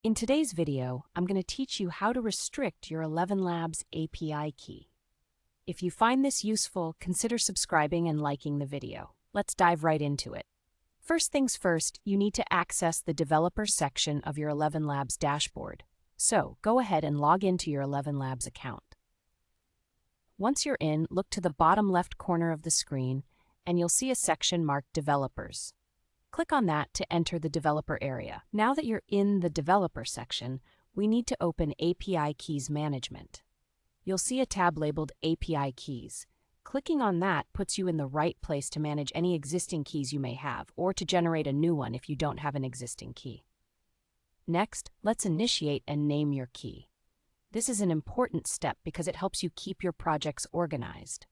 In today's video, I'm going to teach you how to restrict your ElevenLabs API key. If you find this useful, consider subscribing and liking the video. Let's dive right into it. First things first, you need to access the developer section of your ElevenLabs dashboard. So, go ahead and log into your ElevenLabs account. Once you're in, look to the bottom left corner of the screen, and you'll see a section marked Developers. Click on that to enter the developer area. Now that you're in the developer section, we need to open API Keys Management. You'll see a tab labeled API Keys. Clicking on that puts you in the right place to manage any existing keys you may have, or to generate a new one if you don't have an existing key. Next, let's initiate and name your key. This is an important step because it helps you keep your projects organized.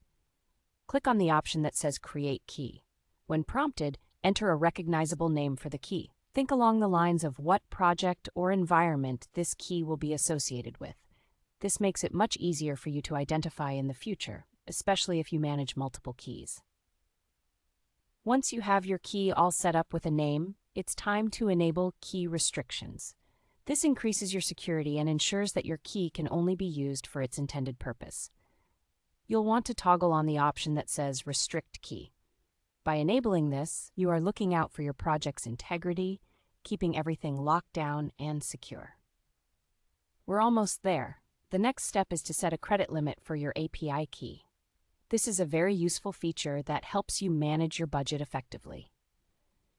Click on the option that says Create Key. When prompted, enter a recognizable name for the key. Think along the lines of what project or environment this key will be associated with. This makes it much easier for you to identify in the future, especially if you manage multiple keys. Once you have your key all set up with a name, it's time to enable key restrictions. This increases your security and ensures that your key can only be used for its intended purpose. You'll want to toggle on the option that says Restrict Key. By enabling this, you are looking out for your project's integrity, keeping everything locked down and secure. We're almost there. The next step is to set a credit limit for your API key. This is a very useful feature that helps you manage your budget effectively.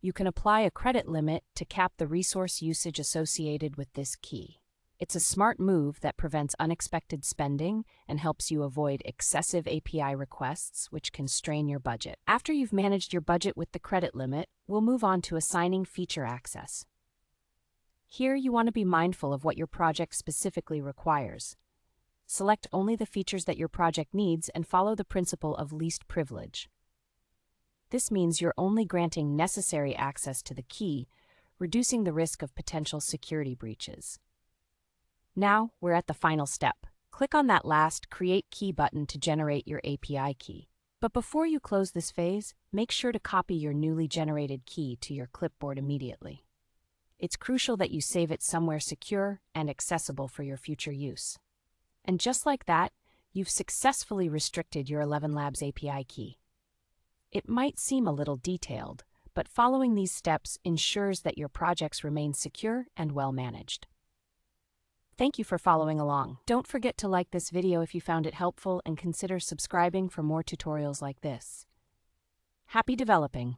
You can apply a credit limit to cap the resource usage associated with this key. It's a smart move that prevents unexpected spending and helps you avoid excessive API requests, which can strain your budget. After you've managed your budget with the credit limit, we'll move on to assigning feature access. Here, you want to be mindful of what your project specifically requires. Select only the features that your project needs and follow the principle of least privilege. This means you're only granting necessary access to the key, reducing the risk of potential security breaches. Now, we're at the final step. Click on that last Create Key button to generate your API key. But before you close this phase, make sure to copy your newly generated key to your clipboard immediately. It's crucial that you save it somewhere secure and accessible for your future use. And just like that, you've successfully restricted your ElevenLabs API key. It might seem a little detailed, but following these steps ensures that your projects remain secure and well managed. Thank you for following along. Don't forget to like this video if you found it helpful and consider subscribing for more tutorials like this. Happy developing!